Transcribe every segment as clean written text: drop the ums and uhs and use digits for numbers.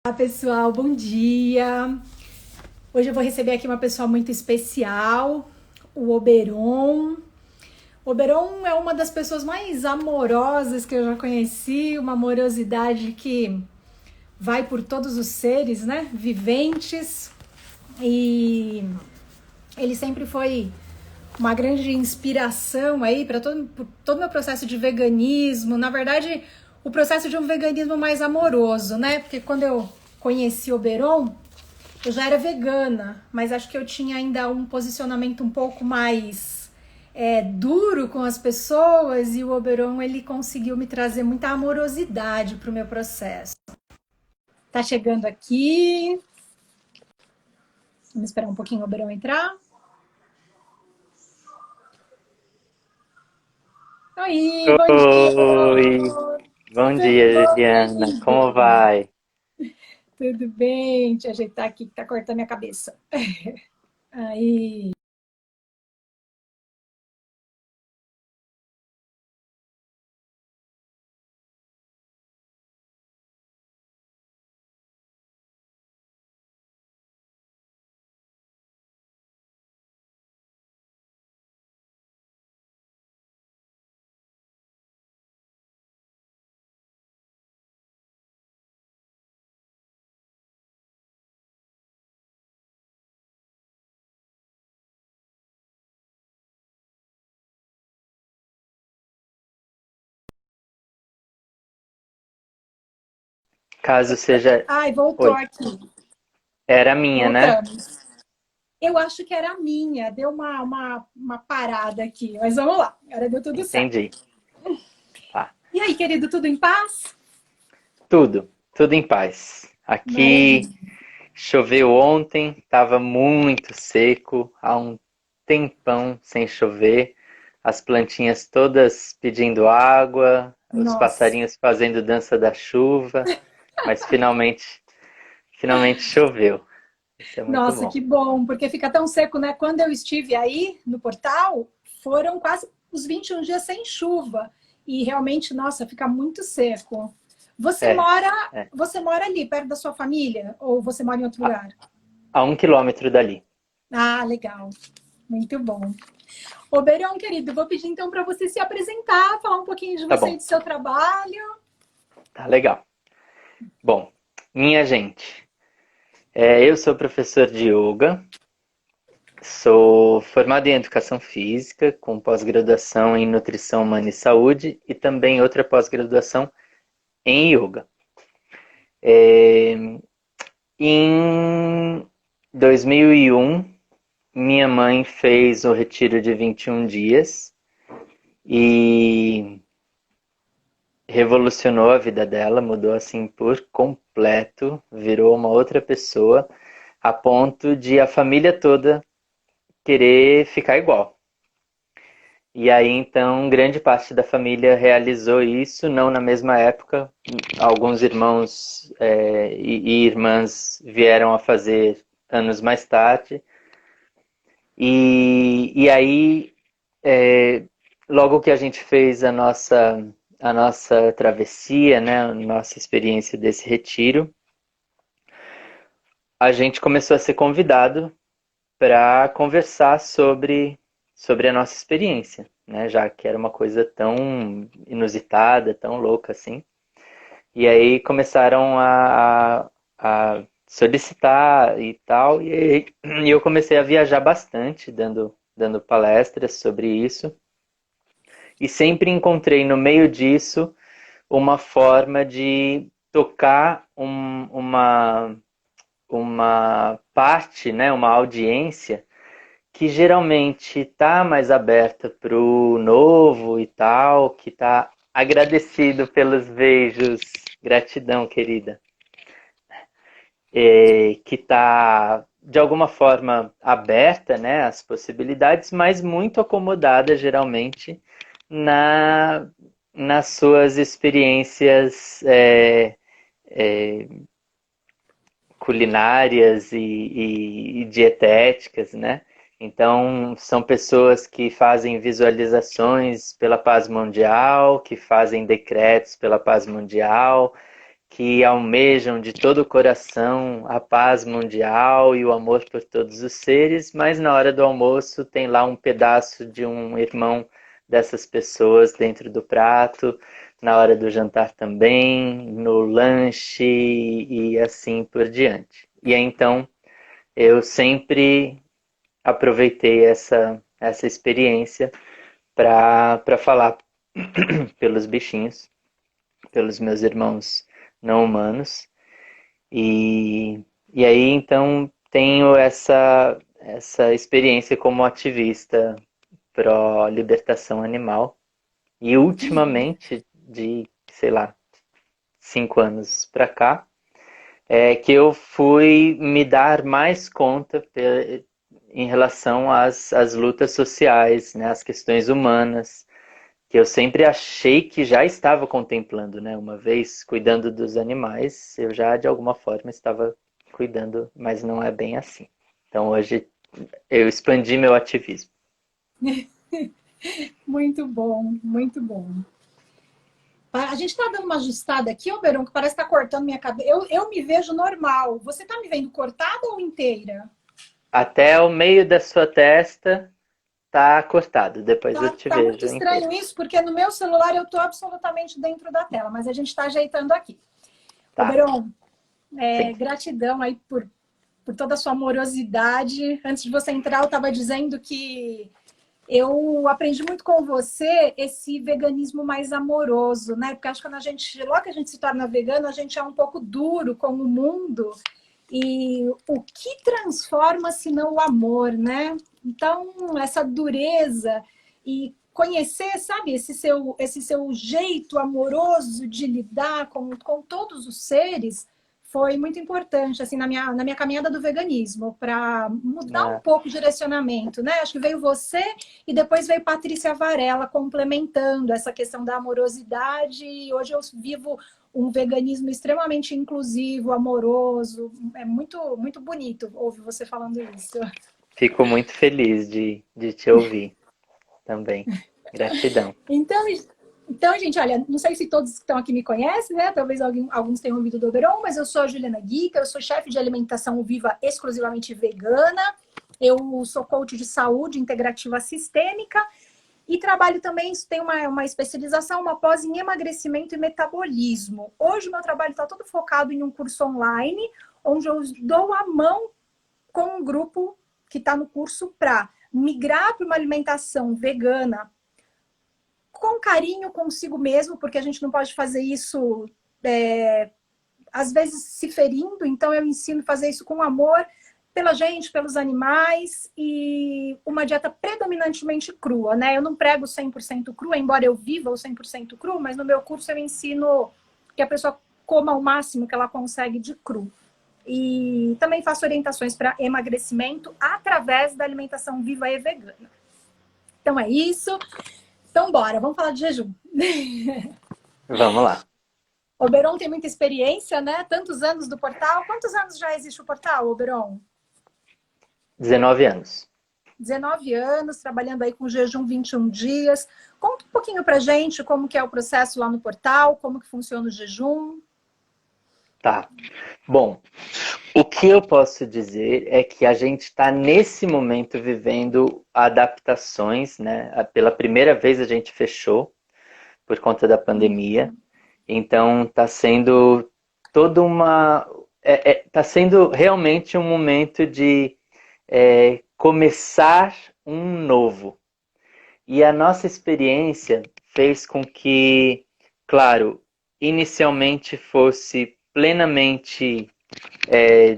Olá pessoal, bom dia! Hoje eu vou receber aqui uma pessoa muito especial, o Oberon. O Oberon é uma das pessoas mais amorosas que eu já conheci, uma amorosidade que vai por todos os seres, né, viventes. E ele sempre foi uma grande inspiração aí para todo o meu processo de veganismo. Na verdade, o processo de um veganismo mais amoroso, né? Porque quando eu conheci o Oberon, eu já era vegana, mas acho que eu tinha ainda um posicionamento um pouco mais duro com as pessoas, e o Oberon ele conseguiu me trazer muita amorosidade para o meu processo. Tá chegando aqui. Vamos esperar um pouquinho o Oberon entrar. Oi, bom dia, Oi, Oberon. bom Tudo dia, bom, Juliana. Como querido? vai? Tudo bem? Deixa eu ajeitar aqui que tá cortando minha cabeça. Aí. Caso seja. Ai, voltou Oi, aqui. era minha, né? Voltamos. Eu acho que era a minha, deu uma parada aqui, mas vamos lá, agora deu tudo certo. Entendi. Tá. E aí, querido, tudo em paz? Tudo em paz. Aqui Maravilha. choveu ontem, estava muito seco, há um tempão sem chover. As plantinhas todas pedindo água, os Nossa, passarinhos fazendo dança da chuva, mas finalmente choveu. Isso é muito nossa, bom. que bom, porque fica tão seco, né? Quando eu estive aí no portal, foram quase os 21 dias sem chuva. E realmente, nossa, fica muito seco. Você É, mora, é. você mora ali perto da sua família ou você mora em outro A, lugar? a 1 quilômetro dali. Ah, legal. Muito bom. Ô, Beirão, querido, vou pedir então para você se apresentar, falar um pouquinho de Tá você e bom, do seu trabalho. tá legal. Bom, minha gente, eu sou professor de yoga, sou formado em educação física, com pós-graduação em nutrição humana e saúde e também outra pós-graduação em yoga. Em 2001, minha mãe fez o retiro de 21 dias e revolucionou a vida dela, mudou assim por completo, virou uma outra pessoa, a ponto de a família toda querer ficar igual. E aí então grande parte da família realizou isso, não na mesma época. Alguns irmãos e irmãs vieram a fazer anos mais tarde. E aí, logo que a gente fez a nossa travessia, né, a nossa experiência desse retiro, a gente começou a ser convidado para conversar sobre a nossa experiência, né? Já que era uma coisa tão inusitada, tão louca assim. E aí começaram a solicitar e tal, e eu comecei a viajar bastante, dando palestras sobre isso. E sempre encontrei no meio disso uma forma de tocar uma parte, né, uma audiência que geralmente está mais aberta para o novo e tal, que está agradecido pelos beijos, gratidão, querida, que está de alguma forma aberta, né, às possibilidades, mas muito acomodada geralmente na, nas suas experiências culinárias e dietéticas, né? Então, são pessoas que fazem visualizações pela paz mundial, que fazem decretos pela paz mundial, que almejam de todo o coração a paz mundial e o amor por todos os seres, mas na hora do almoço tem lá um pedaço de um irmão dessas pessoas dentro do prato, na hora do jantar também, no lanche e assim por diante. E aí, então eu sempre aproveitei essa experiência para falar pelos bichinhos, pelos meus irmãos não humanos. E aí, então, tenho essa experiência como ativista pró-libertação animal. E ultimamente, de, sei lá, 5 anos para cá, é que eu fui me dar mais conta em relação às lutas sociais, né, às questões humanas, que eu sempre achei que já estava contemplando, né? Uma vez cuidando dos animais, eu já de alguma forma estava cuidando, mas não é bem assim. Então hoje eu expandi meu ativismo. Muito bom, muito bom. A gente tá dando uma ajustada aqui, ô Beron, que parece que tá cortando minha cabeça. Eu me vejo normal. Você tá me vendo cortada ou inteira? Até o meio da sua testa tá cortado, depois eu te Tá muito vejo inteiro. estranho isso, porque no meu celular eu tô absolutamente dentro da tela, mas a gente tá ajeitando aqui. Ô Tá, Beron, sim. gratidão aí por toda a sua amorosidade. Antes de você entrar, eu estava dizendo que eu aprendi muito com você esse veganismo mais amoroso, né? Porque acho que logo que a gente se torna vegano, a gente é um pouco duro com o mundo. E o que transforma se não o amor, né? Então, essa dureza e conhecer, sabe, esse seu jeito amoroso de lidar com todos os seres foi muito importante, assim, na minha caminhada do veganismo, para mudar um Ah, pouco o direcionamento, né? Acho que veio você e depois veio Patrícia Varela complementando essa questão da amorosidade. E hoje eu vivo um veganismo extremamente inclusivo, amoroso. É muito, muito bonito ouvir você falando isso. fico muito feliz de te ouvir também. Gratidão. Então, gente, olha, não sei se todos que estão aqui me conhecem, né? Talvez alguns tenham ouvido do Oberon, mas eu sou a Juliana Guica, eu sou chefe de alimentação viva exclusivamente vegana. Eu sou coach de saúde integrativa sistêmica e trabalho também, tenho uma especialização, uma pós em emagrecimento e metabolismo. Hoje, meu trabalho está todo focado em um curso online, onde eu dou a mão com um grupo que está no curso para migrar para uma alimentação vegana com carinho consigo mesmo, porque a gente não pode fazer isso, às vezes, se ferindo. Então, eu ensino a fazer isso com amor pela gente, pelos animais, e uma dieta predominantemente crua, né? Eu não prego 100% crua, embora eu viva o 100% cru, mas no meu curso eu ensino que a pessoa coma o máximo que ela consegue de cru. E também faço orientações para emagrecimento através da alimentação viva e vegana. Então é isso. Então bora, vamos falar de jejum. Vamos lá. Oberon tem muita experiência, né? Tantos anos do portal. Quantos anos já existe o portal, Oberon? 19 anos. 19 anos, trabalhando aí com jejum 21 dias. Conta um pouquinho pra gente como que é o processo lá no portal, como que funciona o jejum. Tá. Bom, o que eu posso dizer é que a gente está nesse momento vivendo adaptações, né? Pela primeira vez a gente fechou por conta da pandemia, então está sendo toda uma, está sendo realmente um momento de começar um novo. E a nossa experiência fez com que, claro, inicialmente fosse plenamente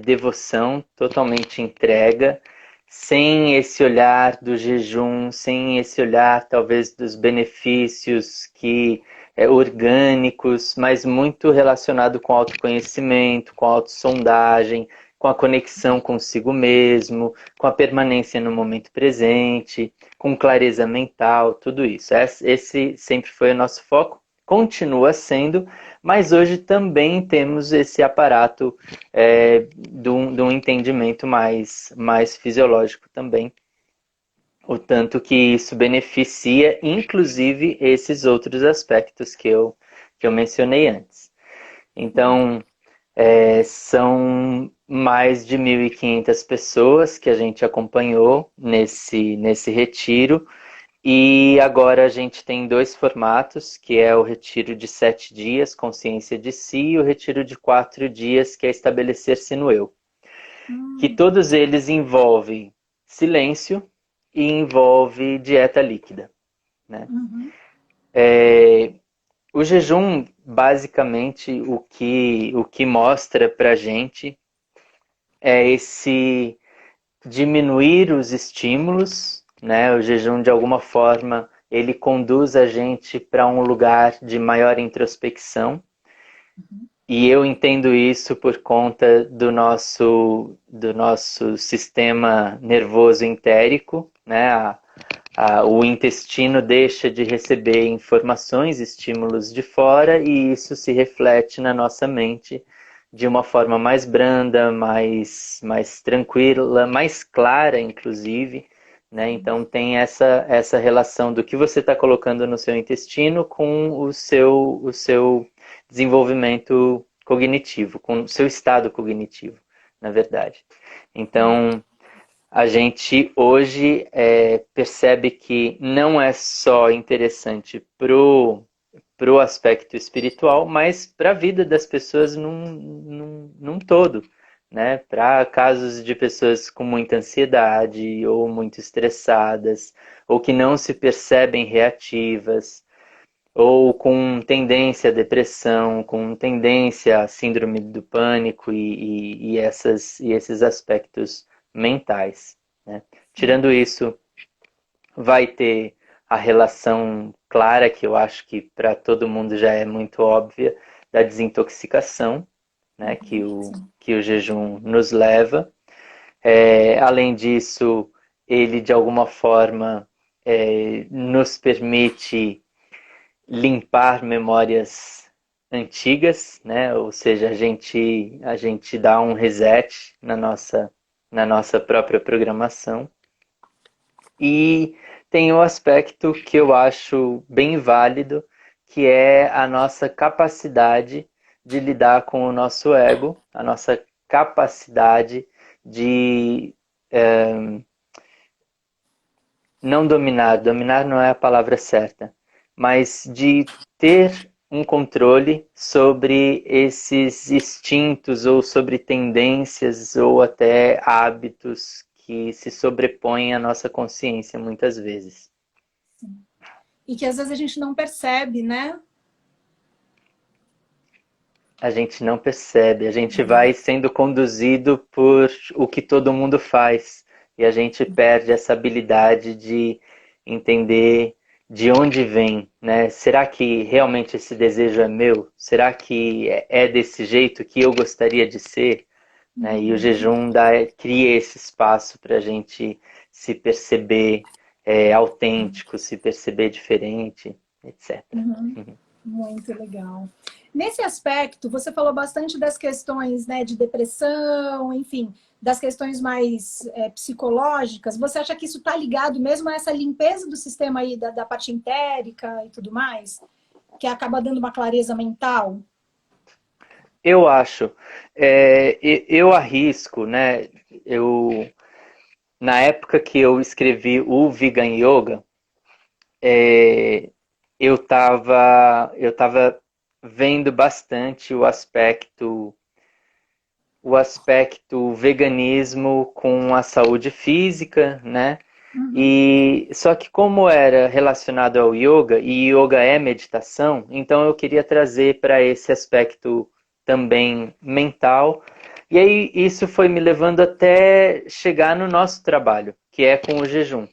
devoção, totalmente entrega, sem esse olhar do jejum, sem esse olhar talvez dos benefícios que orgânicos, mas muito relacionado com autoconhecimento, com autossondagem, com a conexão consigo mesmo, com a permanência no momento presente, com clareza mental, tudo isso. Esse sempre foi o nosso foco, continua sendo, mas hoje também temos esse aparato de um entendimento mais fisiológico também. O tanto que isso beneficia, inclusive, esses outros aspectos que eu mencionei antes. Então, são mais de 1.500 pessoas que a gente acompanhou nesse retiro. E agora a gente tem 2 formatos, que é o retiro de 7 dias, consciência de si, e o retiro de 4 dias, que é estabelecer-se no eu. Que todos eles envolvem silêncio e envolve dieta líquida, né? Uhum. O jejum, basicamente, o que mostra pra gente é esse diminuir os estímulos, né? O jejum, de alguma forma, ele conduz a gente para um lugar de maior introspecção. E eu entendo isso por conta do nosso sistema nervoso entérico, né? O intestino deixa de receber informações, estímulos de fora, e isso se reflete na nossa mente de uma forma mais branda, mais tranquila, mais clara, inclusive, né? Então tem essa relação do que você está colocando no seu intestino com o seu desenvolvimento cognitivo, com o seu estado cognitivo, na verdade. Então, a gente hoje percebe que não é só interessante pro aspecto espiritual, mas para a vida das pessoas num todo, né? Para casos de pessoas com muita ansiedade ou muito estressadas, ou que não se percebem reativas, ou com tendência à depressão, com tendência à síndrome do pânico e esses aspectos mentais, né? Tirando isso, vai ter a relação clara, que eu acho que para todo mundo já é muito óbvia, da desintoxicação, né? Que o jejum nos leva. Além disso, ele de alguma forma nos permite limpar memórias antigas, né? Ou seja, a gente dá um reset na nossa própria programação. E tem o aspecto que eu acho bem válido, que é a nossa capacidade de lidar com o nosso ego, a nossa capacidade de não dominar não é a palavra certa, mas de ter um controle sobre esses instintos ou sobre tendências ou até hábitos que se sobrepõem à nossa consciência muitas vezes. E que às vezes a gente não percebe, né? A gente não percebe, a gente vai sendo conduzido por o que todo mundo faz e a gente perde essa habilidade de entender de onde vem, né? Será que realmente esse desejo é meu? Será que é desse jeito que eu gostaria de ser? Né? E o jejum cria esse espaço para a gente se perceber autêntico, se perceber diferente, etc. Muito legal. Nesse aspecto, você falou bastante das questões, né, de depressão, enfim, das questões mais psicológicas. Você acha que isso está ligado mesmo a essa limpeza do sistema aí, da parte entérica e tudo mais? Que acaba dando uma clareza mental? Eu acho. Eu arrisco, né? Na época que eu escrevi o Vegan Yoga, eu tava vendo bastante o aspecto veganismo com a saúde física, né? E só que como era relacionado ao yoga, e yoga é meditação, então eu queria trazer para esse aspecto também mental. E aí isso foi me levando até chegar no nosso trabalho, que é com o jejum.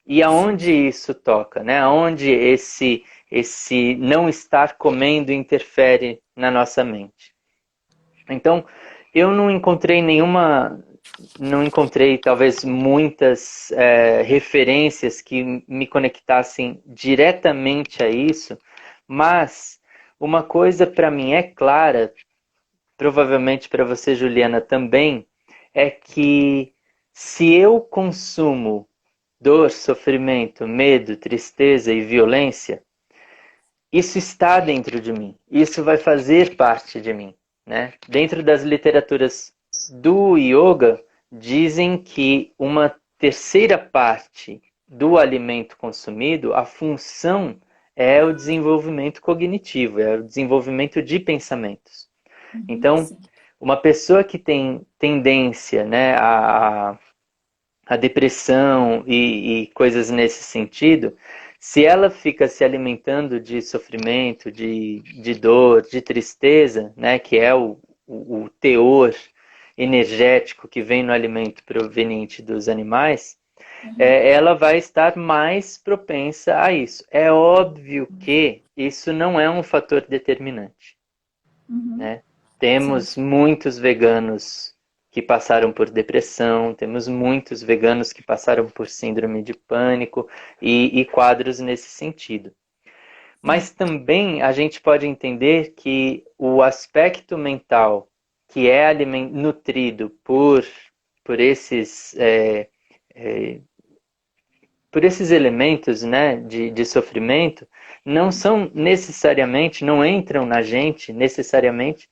E aonde isso toca, né? Aonde esse não estar comendo interfere na nossa mente. Então, eu não encontrei talvez muitas referências que me conectassem diretamente a isso, mas uma coisa para mim é clara, provavelmente para você, Juliana, também, é que se eu consumo dor, sofrimento, medo, tristeza e violência, isso está dentro de mim, isso vai fazer parte de mim, né? Dentro das literaturas do yoga, dizem que uma terceira parte do alimento consumido, a função é o desenvolvimento cognitivo, é o desenvolvimento de pensamentos. Então, Sim. uma pessoa que tem tendência, né, a depressão e coisas nesse sentido, se ela fica se alimentando de sofrimento, de dor, de tristeza, né, que é o teor energético que vem no alimento proveniente dos animais, Uhum. ela vai estar mais propensa a isso. É óbvio que isso não é um fator determinante, Uhum. né? Sim. Temos muitos veganos que passaram por depressão, temos muitos veganos que passaram por síndrome de pânico e quadros nesse sentido. Sim. Mas também a gente pode entender que o aspecto mental que é nutrido por esses por esses elementos, né, de sofrimento, não são necessariamente, não entram na gente necessariamente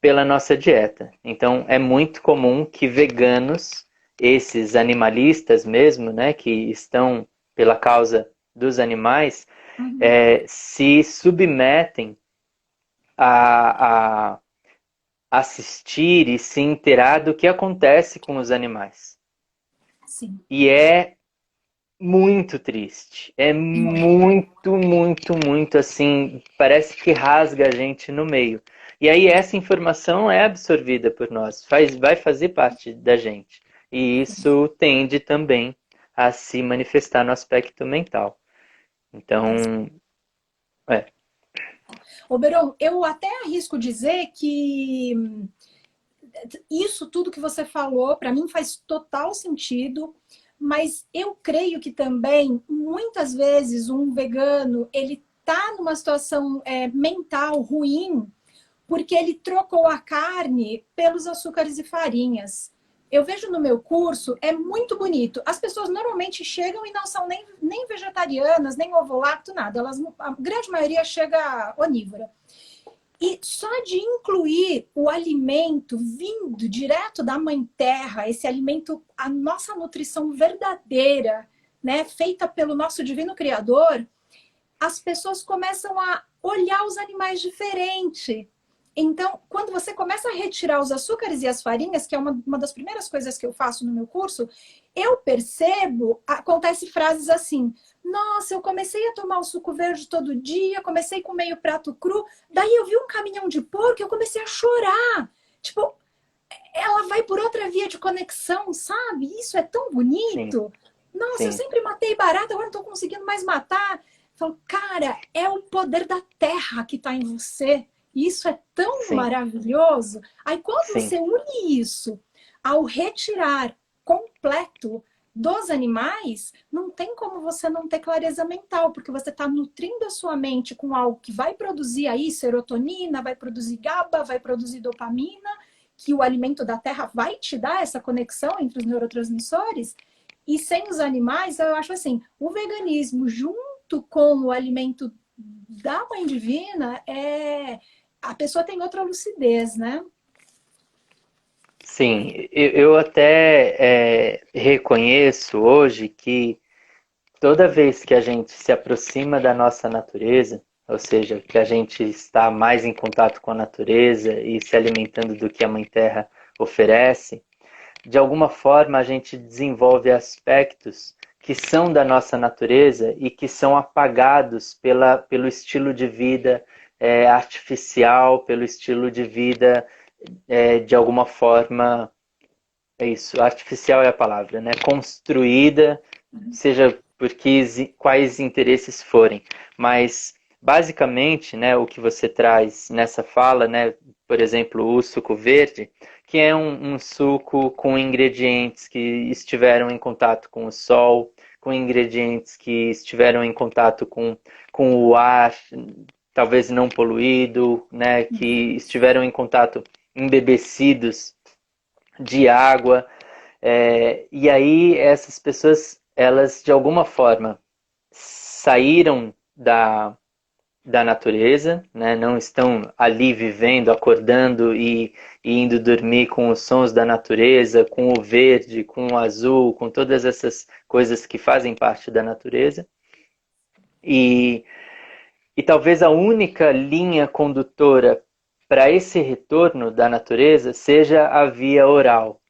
pela nossa dieta. Então, é muito comum que veganos, esses animalistas mesmo, né, que estão pela causa dos animais, Uhum. se submetem a assistir e se inteirar do que acontece com os animais. Sim. E é muito triste. É muito, muito, muito assim. Parece que rasga a gente no meio. E aí essa informação é absorvida por nós, vai fazer parte da gente. E isso tende também a se manifestar no aspecto mental. Então, é, Ô, Beron, eu até arrisco dizer que isso tudo que você falou, para mim, faz total sentido, mas eu creio que também, muitas vezes, um vegano, ele tá numa situação mental ruim, porque ele trocou a carne pelos açúcares e farinhas. Eu vejo no meu curso, é muito bonito. As pessoas normalmente chegam e não são nem vegetarianas, nem ovo-lacto, nada. A grande maioria chega onívora. E só de incluir o alimento vindo direto da mãe terra, esse alimento, a nossa nutrição verdadeira, né, feita pelo nosso divino criador, as pessoas começam a olhar os animais diferente. Então, quando você começa a retirar os açúcares e as farinhas, que é uma das primeiras coisas que eu faço no meu curso, eu percebo, acontece frases assim: nossa, eu comecei a tomar o suco verde todo dia, comecei com meio prato cru, daí eu vi um caminhão de porco e eu comecei a chorar. Tipo, ela vai por outra via de conexão, sabe? Isso é tão sim, bonito. Nossa, eu sim, sempre matei barata, agora não estou conseguindo mais matar. Falo, cara, é o poder da terra que está em você. Isso é tão sim, maravilhoso. Aí, quando sim, você une isso ao retirar completo dos animais, não tem como você não ter clareza mental, porque você está nutrindo a sua mente com algo que vai produzir aí serotonina, vai produzir GABA, vai produzir dopamina, que o alimento da terra vai te dar essa conexão entre os neurotransmissores. E sem os animais, eu acho assim, o veganismo junto com o alimento da mãe divina a pessoa tem outra lucidez, né? sim. Eu até reconheço hoje que toda vez que a gente se aproxima da nossa natureza, ou seja, que a gente está mais em contato com a natureza e se alimentando do que a Mãe Terra oferece, de alguma forma a gente desenvolve aspectos que são da nossa natureza e que são apagados pelo estilo de vida artificial, pelo estilo de vida de alguma forma, é isso, artificial é a palavra, né? Construída, seja por quais interesses forem. Mas, basicamente, né, o que você traz nessa fala, né, por exemplo, o suco verde, que é um suco com ingredientes que estiveram em contato com o sol, com ingredientes que estiveram em contato com o ar, talvez não poluído, né, que estiveram em contato embebecidos de água. E aí essas pessoas, elas de alguma forma saíram da natureza, né? Não estão ali vivendo, acordando e indo dormir com os sons da natureza, com o verde, com o azul, com todas essas coisas que fazem parte da natureza. E, e talvez a única linha condutora para esse retorno da natureza seja a via oral,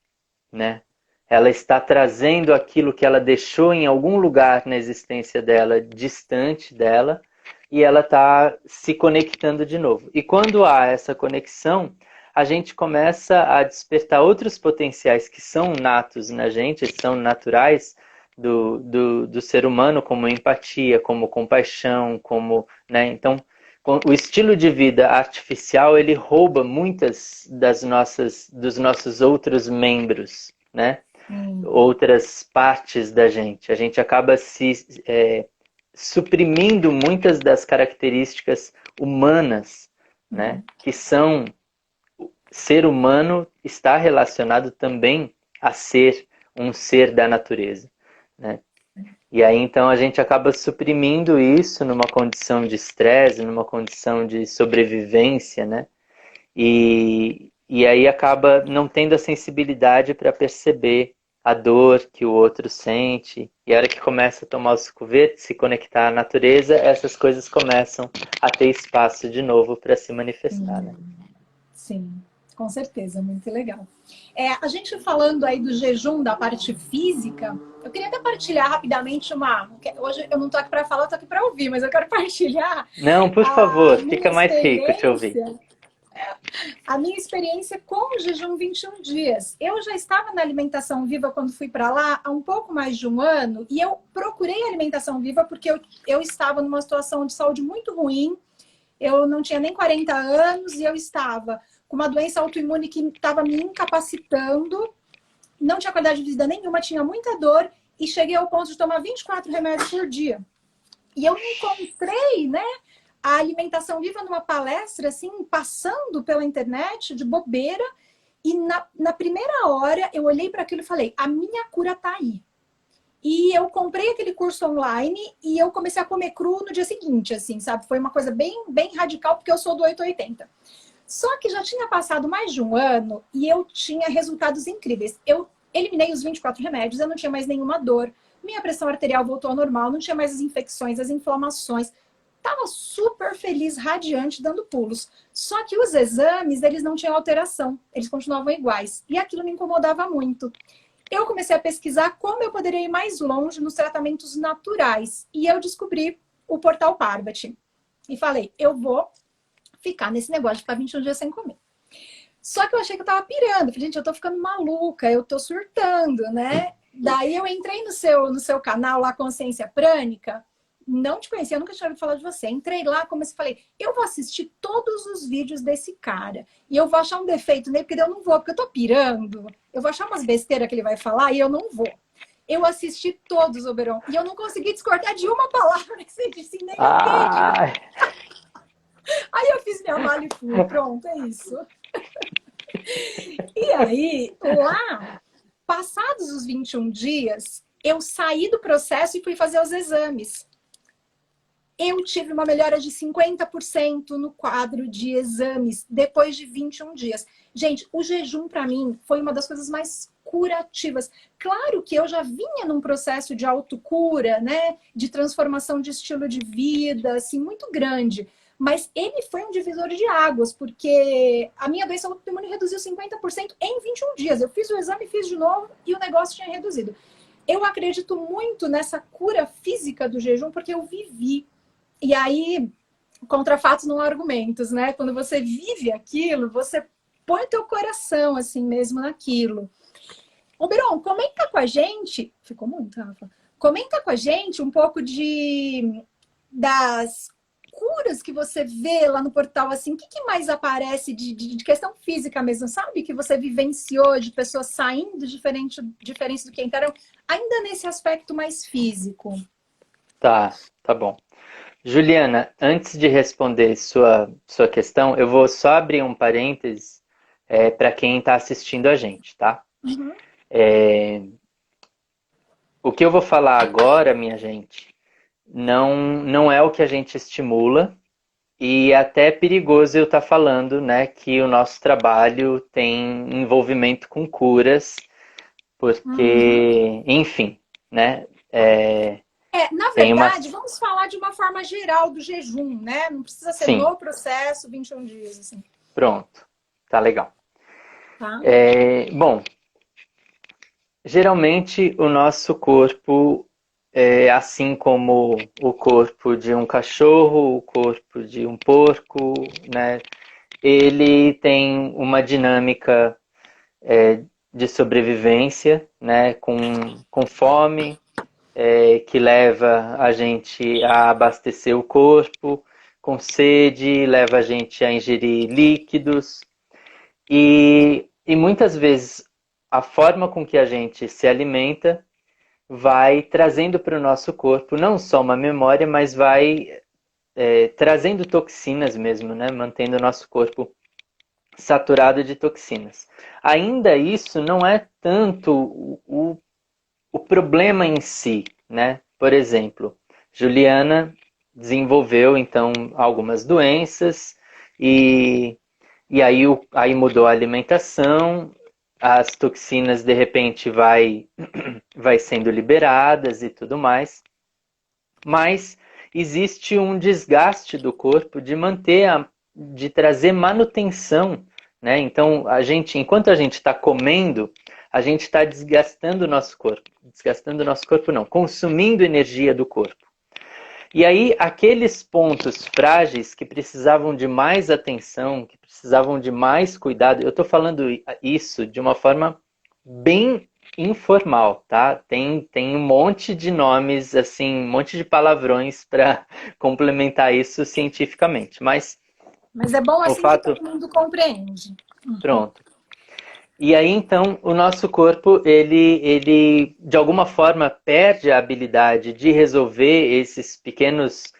né? Ela está trazendo aquilo que ela deixou em algum lugar na existência dela, distante dela, e ela está se conectando de novo. E quando há essa conexão, a gente começa a despertar outros potenciais que são natos na gente, são naturais do ser humano, como empatia, como compaixão, como, né? Então, o estilo de vida artificial, ele rouba muitas dos nossos outros membros, né? Outras partes da gente. A gente acaba suprimindo muitas das características humanas, né? Que são... Ser humano está relacionado também a ser um ser da natureza, né? E aí, então, a gente acaba suprimindo isso numa condição de estresse, numa condição de sobrevivência, né? E aí acaba não tendo a sensibilidade para perceber a dor que o outro sente. E a hora que começa a tomar o suco verde, se conectar à natureza, essas coisas começam a ter espaço de novo para se manifestar, né? Sim, com certeza, muito legal. A gente falando aí do jejum, da parte física, eu queria até partilhar rapidamente Hoje eu não tô aqui para falar, eu tô aqui para ouvir, mas eu quero partilhar Não, por a favor, minha fica mais rico te ouvir. experiência. A minha experiência com o jejum 21 dias. Eu já estava na alimentação viva quando fui para lá há um pouco mais de um ano e eu procurei alimentação viva porque eu estava numa situação de saúde muito ruim. Eu não tinha nem 40 anos e eu estava com uma doença autoimune que estava me incapacitando, não tinha qualidade de vida nenhuma, tinha muita dor e cheguei ao ponto de tomar 24 remédios por dia. E eu encontrei, né, a alimentação viva numa palestra, assim, passando pela internet, de bobeira, e na primeira hora eu olhei para aquilo e falei, a minha cura tá aí. E eu comprei aquele curso online e eu comecei a comer cru no dia seguinte, assim, sabe? Foi uma coisa bem, bem radical, porque eu sou do 880. Só que já tinha passado mais de um ano e eu tinha resultados incríveis. Eu eliminei os 24 remédios, eu não tinha mais nenhuma dor, minha pressão arterial voltou ao normal, não tinha mais as infecções, as inflamações. Tava super feliz, radiante, dando pulos. Só que os exames, eles não tinham alteração, eles continuavam iguais. E aquilo me incomodava muito. Eu comecei a pesquisar como eu poderia ir mais longe nos tratamentos naturais. E eu descobri o portal Parvati. E falei, eu vou ficar nesse negócio de ficar 21 dias sem comer. Só que eu achei que eu tava pirando. Falei, gente, eu tô ficando maluca, eu tô surtando, né? Daí eu entrei no seu canal lá, Consciência Prânica. Não te conhecia, eu nunca tinha ouvido falar de você. Entrei lá, comecei a falei, eu vou assistir todos os vídeos desse cara. E eu vou achar um defeito nele, porque eu não vou, porque eu tô pirando. Eu vou achar umas besteiras que ele vai falar e eu não vou. Eu assisti todos, Oberon, e eu não consegui discordar de uma palavra que você disse, nem Ai. Aí eu fiz minha mala e fui, pronto, é isso. E aí, lá, passados os 21 dias, eu saí do processo e fui fazer os exames. Eu tive uma melhora de 50% no quadro de exames depois de 21 dias. Gente, o jejum para mim foi uma das coisas mais curativas. Claro que eu já vinha num processo de autocura, né? De transformação de estilo de vida, assim, muito grande. Mas ele foi um divisor de águas, porque a minha doença autoimune reduziu 50% em 21 dias. Eu fiz o exame, fiz de novo e o negócio tinha reduzido. Eu acredito muito nessa cura física do jejum, porque eu vivi. E aí, contra fatos não há argumentos, né? Quando você vive aquilo, você põe teu coração assim mesmo naquilo. Ô, Biron, comenta com a gente. Ficou muito, Rafa. Comenta com a gente um pouco das curas que você vê lá no portal, assim, o que mais aparece de questão física mesmo, sabe? Que você vivenciou de pessoas saindo diferente do que entraram, ainda nesse aspecto mais físico. Tá bom. Juliana, antes de responder sua questão, eu vou só abrir um parênteses para quem está assistindo a gente, tá? Uhum. O que eu vou falar agora, minha gente, não é o que a gente estimula, E é até perigoso eu estar falando, né, que o nosso trabalho tem envolvimento com curas, Uhum. porque, enfim, né, Na tem uma... verdade, vamos falar de uma forma geral do jejum, né? Não precisa ser Sim, no processo 21 dias, assim, pronto, tá legal. tá? Bom, geralmente o nosso corpo, assim como o corpo de um cachorro, o corpo de um porco, né, ele tem uma dinâmica de sobrevivência, né, com fome, que leva a gente a abastecer o corpo, com sede, leva a gente a ingerir líquidos, e muitas vezes a forma com que a gente se alimenta vai trazendo para o nosso corpo não só uma memória, mas vai trazendo toxinas mesmo, né, mantendo o nosso corpo saturado de toxinas. Ainda isso não é tanto o problema em si, né? Por exemplo, Juliana desenvolveu então algumas doenças e, aí mudou a alimentação, as toxinas de repente vai sendo liberadas e tudo mais, mas existe um desgaste do corpo de de trazer manutenção, né? Então enquanto a gente está comendo, a gente está desgastando o nosso corpo não, consumindo energia do corpo. E aí aqueles pontos frágeis que precisavam de mais atenção, que precisavam de mais cuidado, eu estou falando isso de uma forma bem informal, tá? Tem um monte de nomes, assim, um monte de palavrões para complementar isso cientificamente. Mas Mas é bom o assim que fato, todo mundo compreende. Uhum. pronto. E aí então o nosso corpo ele de alguma forma perde a habilidade de resolver esses pequenos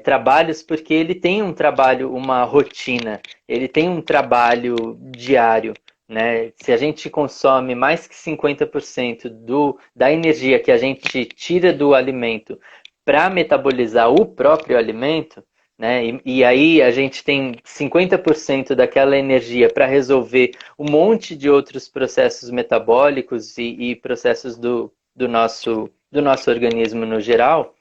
trabalhos porque ele tem um trabalho, uma rotina, ele tem um trabalho diário, né? Se a gente consome mais que 50% da energia que a gente tira do alimento para metabolizar o próprio alimento, né? E aí a gente tem 50% daquela energia para resolver um monte de outros processos metabólicos e processos do nosso organismo no geral.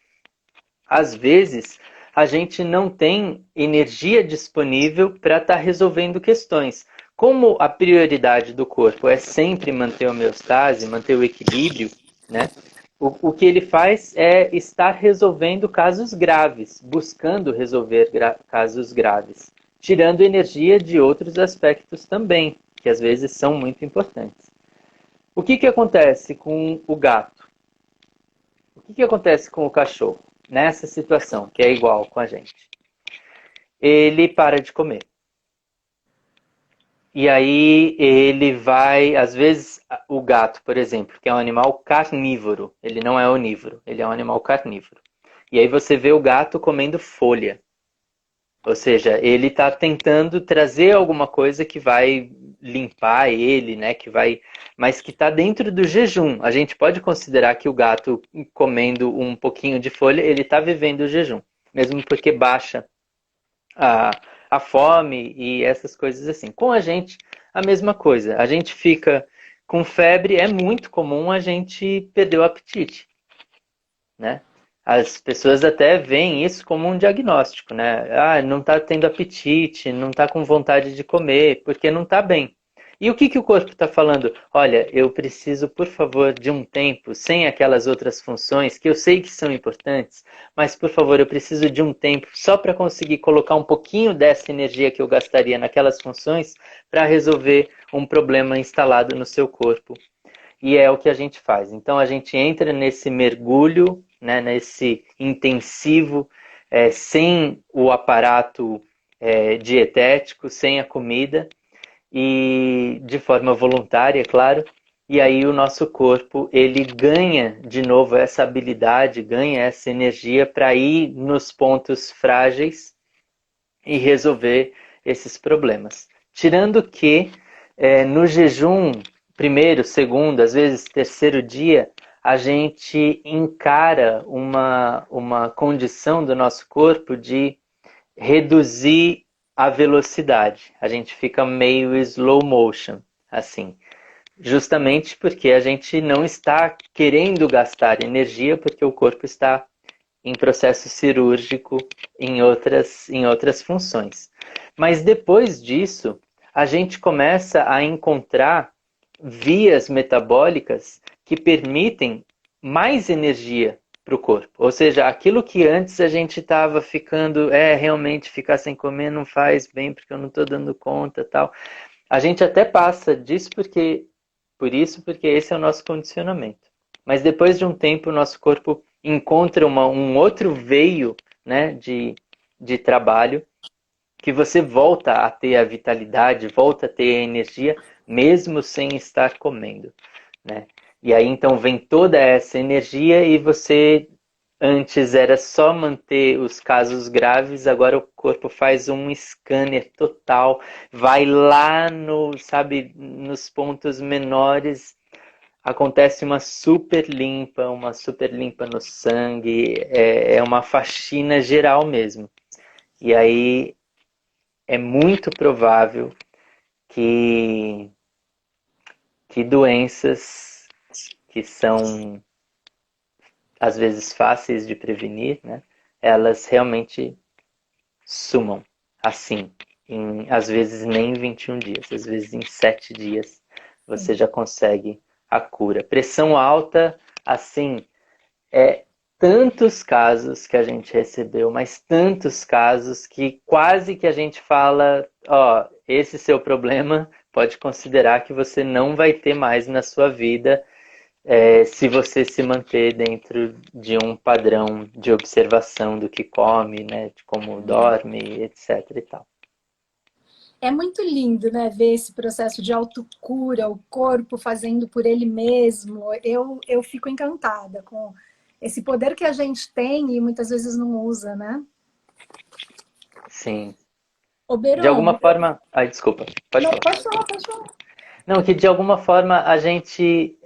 Às vezes a gente não tem energia disponível para estar resolvendo questões. Como a prioridade do corpo é sempre manter a homeostase, manter o equilíbrio, né? O que ele faz é estar resolvendo casos graves, buscando resolver casos graves, tirando energia de outros aspectos também, que às vezes são muito importantes. O que acontece com o gato? O que acontece com o cachorro nessa situação, que é igual com a gente? Ele para de comer. E aí ele vai, às vezes, o gato, por exemplo, que é um animal carnívoro, ele não é onívoro, ele é um animal carnívoro. E aí você vê o gato comendo folha. Ou seja, ele está tentando trazer alguma coisa que vai limpar ele, né? Mas que está dentro do jejum. A gente pode considerar que o gato comendo um pouquinho de folha, ele está vivendo o jejum, mesmo porque baixa a, a fome e essas coisas assim. Com a gente, a mesma coisa. A gente fica com febre, é muito comum a gente perder o apetite, né? As pessoas até veem isso como um diagnóstico, né? Ah, não está tendo apetite, não está com vontade de comer, porque não está bem. E o que o corpo está falando? Olha, eu preciso, por favor, de um tempo sem aquelas outras funções que eu sei que são importantes, mas, por favor, eu preciso de um tempo só para conseguir colocar um pouquinho dessa energia que eu gastaria naquelas funções para resolver um problema instalado no seu corpo. E é o que a gente faz. Então a gente entra nesse mergulho, né, nesse intensivo, sem o aparato dietético, sem a comida, e de forma voluntária, claro. E aí o nosso corpo ele ganha de novo essa habilidade, ganha essa energia para ir nos pontos frágeis e resolver esses problemas. Tirando que no jejum, primeiro, segundo, às vezes terceiro dia, a gente encara uma condição do nosso corpo de reduzir a velocidade. A gente fica meio slow motion, assim. Justamente porque a gente não está querendo gastar energia, porque o corpo está em processo cirúrgico em outras funções. Mas depois disso, a gente começa a encontrar vias metabólicas que permitem mais energia para o corpo. Ou seja, aquilo que antes a gente estava ficando, realmente ficar sem comer não faz bem porque eu não estou dando conta, tal. A gente até passa disso porque esse é o nosso condicionamento. Mas depois de um tempo, o nosso corpo encontra um outro veio, né, de trabalho, que você volta a ter a vitalidade, volta a ter a energia, mesmo sem estar comendo, né? E aí então vem toda essa energia e você antes era só manter os casos graves, agora o corpo faz um scanner total, vai lá no, sabe, nos pontos menores, acontece uma super limpa no sangue, é uma faxina geral mesmo. E aí é muito provável que, que doenças que são às vezes fáceis de prevenir, né, elas realmente sumam assim, às vezes nem em 21 dias, às vezes em 7 dias você já consegue a cura. Pressão alta, assim, é tantos casos que a gente recebeu, mas tantos casos que quase que a gente fala, ó, esse seu problema pode considerar que você não vai ter mais na sua vida se você se manter dentro de um padrão de observação do que come, né, de como dorme, etc e tal. É muito lindo, né, ver esse processo de autocura, o corpo fazendo por ele mesmo. Eu fico encantada com esse poder que a gente tem e muitas vezes não usa, né? Sim. De Oberon, alguma forma... Ai, desculpa. Pode não, falar. pode falar, pode falar. Não, que de alguma forma a gente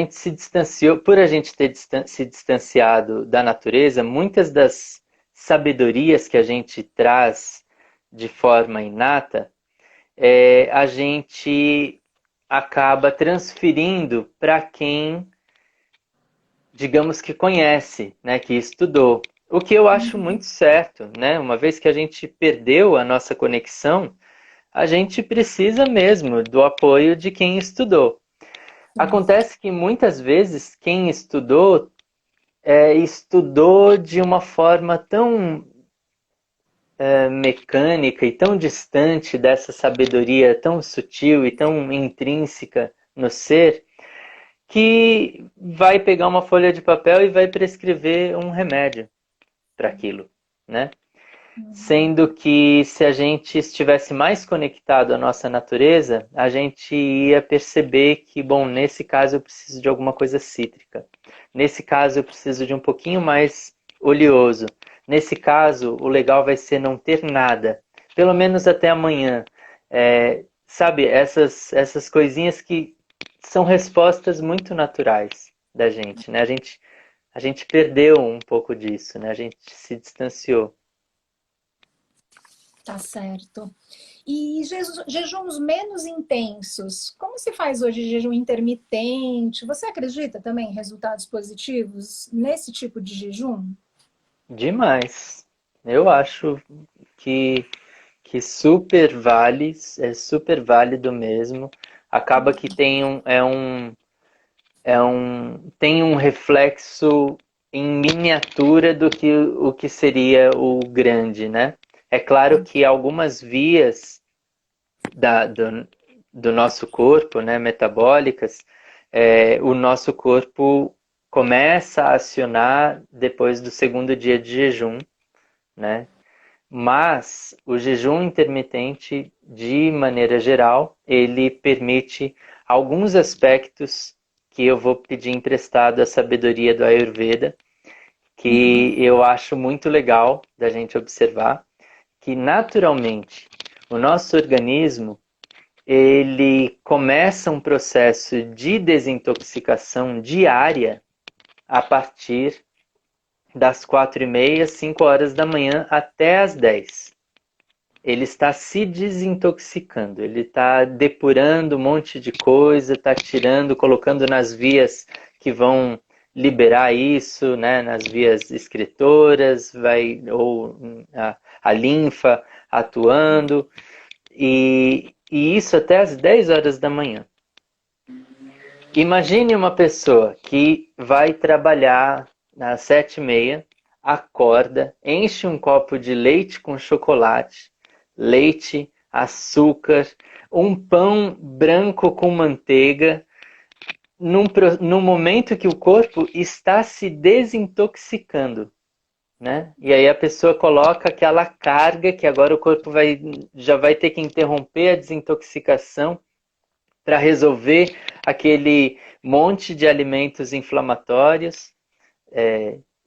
se distanciou, por a gente ter se distanciado da natureza, muitas das sabedorias que a gente traz de forma inata, a gente acaba transferindo para quem, digamos que conhece, né, que estudou. O que eu acho muito certo, né? Uma vez que a gente perdeu a nossa conexão, a gente precisa mesmo do apoio de quem estudou. Acontece que muitas vezes quem estudou estudou de uma forma tão mecânica e tão distante dessa sabedoria tão sutil e tão intrínseca no ser, que vai pegar uma folha de papel e vai prescrever um remédio para aquilo, né? Sendo que se a gente estivesse mais conectado à nossa natureza, a gente ia perceber que, bom, nesse caso eu preciso de alguma coisa cítrica. Nesse caso eu preciso de um pouquinho mais oleoso. Nesse caso, o legal vai ser não ter nada. Pelo menos até amanhã. Sabe, essas coisinhas que são respostas muito naturais da gente, né? A gente perdeu um pouco disso, né? A gente se distanciou. Tá certo. E jejuns menos intensos, como se faz hoje jejum intermitente? Você acredita também em resultados positivos nesse tipo de jejum? Demais. Eu acho que, que super vale, é super válido mesmo. Acaba que tem um reflexo em miniatura do que o que seria o grande, né? É claro que algumas vias do nosso corpo, né, metabólicas, o nosso corpo começa a acionar depois do segundo dia de jejum, né? Mas o jejum intermitente, de maneira geral, ele permite alguns aspectos que eu vou pedir emprestado à sabedoria do Ayurveda, que eu acho muito legal da gente observar, que naturalmente o nosso organismo ele começa um processo de desintoxicação diária a partir das 4h30, 5 horas da manhã até as 10. Ele está se desintoxicando, ele está depurando um monte de coisa, está tirando, colocando nas vias que vão liberar isso, né, nas vias excretoras, ou a linfa atuando, e isso até as 10 horas da manhã. Imagine uma pessoa que vai trabalhar às 7h30, acorda, enche um copo de leite com chocolate, leite, açúcar, um pão branco com manteiga, num momento que o corpo está se desintoxicando, né? E aí a pessoa coloca aquela carga que agora o corpo já vai ter que interromper a desintoxicação para resolver aquele monte de alimentos inflamatórios,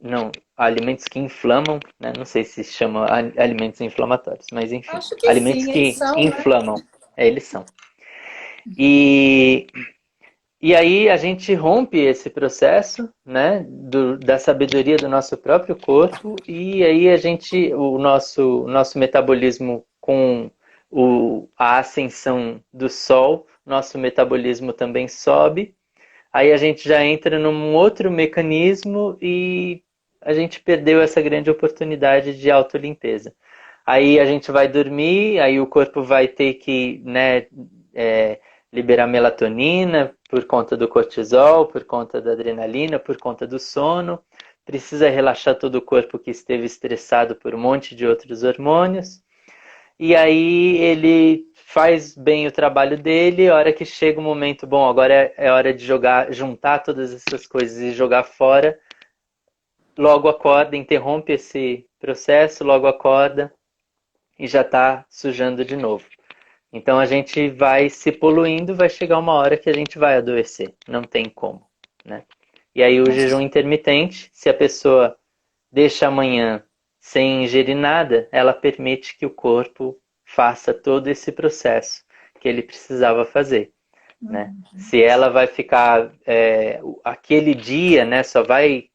não, alimentos que inflamam, né? Não sei se chama alimentos inflamatórios, mas enfim, Acho que alimentos sim, eles que são, né? inflamam, eles são. E aí a gente rompe esse processo, né, da sabedoria do nosso próprio corpo, e aí o nosso metabolismo com a ascensão do sol, nosso metabolismo também sobe. Aí a gente já entra num outro mecanismo e a gente perdeu essa grande oportunidade de autolimpeza. Aí a gente vai dormir, aí o corpo vai ter que, né, liberar melatonina por conta do cortisol, por conta da adrenalina, por conta do sono. Precisa relaxar todo o corpo que esteve estressado por um monte de outros hormônios. E aí ele faz bem o trabalho dele, a hora que chega o momento, bom, agora é hora de juntar todas essas coisas e jogar fora, logo acorda, interrompe esse processo, logo acorda e já está sujando de novo. Então a gente vai se poluindo, vai chegar uma hora que a gente vai adoecer, não tem como, né? E aí o jejum intermitente, se a pessoa deixa amanhã sem ingerir nada, ela permite que o corpo faça todo esse processo que ele precisava fazer, né? Se ela vai ficar aquele dia, né, só vai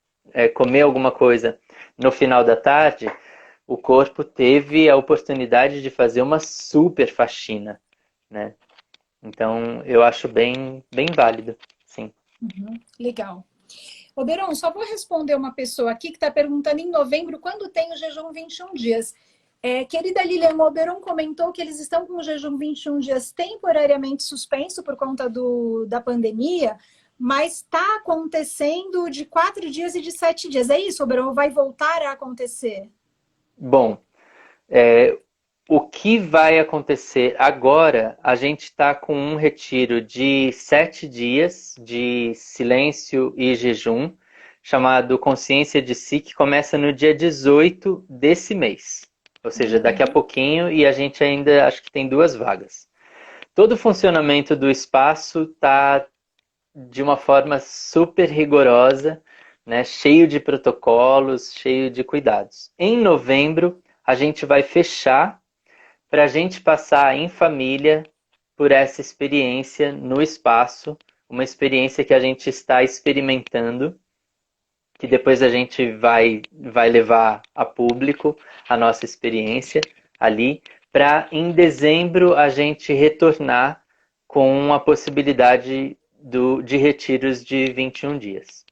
comer alguma coisa no final da tarde, o corpo teve a oportunidade de fazer uma super faxina, né? Então eu acho bem, bem válido, sim. Legal. Ô, Beron, só vou responder uma pessoa aqui que está perguntando em novembro quando tem o jejum 21 dias. Querida Lilian, o Beron comentou que eles estão com o jejum 21 dias temporariamente suspenso por conta da pandemia, mas está acontecendo de 4 dias e de 7 dias. É isso, Beron? Vai voltar a acontecer? Bom, o que vai acontecer agora? A gente está com um retiro de 7 dias de silêncio e jejum, chamado Consciência de Si, que começa no dia 18 desse mês. Ou seja, daqui a pouquinho, e a gente ainda acho que tem 2 vagas. Todo o funcionamento do espaço está de uma forma super rigorosa, né? Cheio de protocolos, cheio de cuidados. Em novembro, a gente vai fechar para a gente passar em família por essa experiência no espaço, uma experiência que a gente está experimentando, que depois a gente vai levar a público a nossa experiência ali, para em dezembro a gente retornar com a possibilidade de retiros de 21 dias.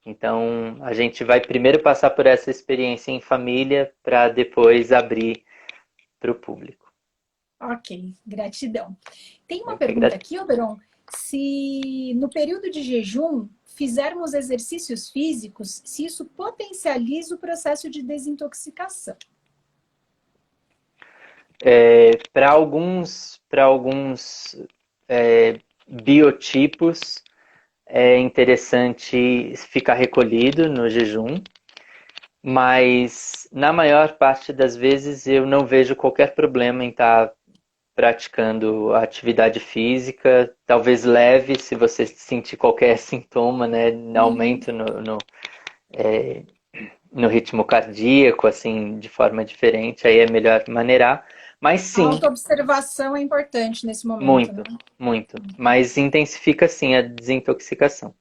Então, a gente vai primeiro passar por essa experiência em família para depois abrir para o público. Ok, gratidão. Tem uma pergunta aqui, Oberon. Se no período de jejum fizermos exercícios físicos, se isso potencializa o processo de desintoxicação? Para alguns biotipos, é interessante ficar recolhido no jejum, mas na maior parte das vezes eu não vejo qualquer problema em estar praticando atividade física, talvez leve, se você sentir qualquer sintoma, né, aumento no ritmo cardíaco, assim, de forma diferente, aí é melhor maneirar. Mas sim. A autoobservação é importante nesse momento. Muito, né? muito. Mas intensifica sim a desintoxicação.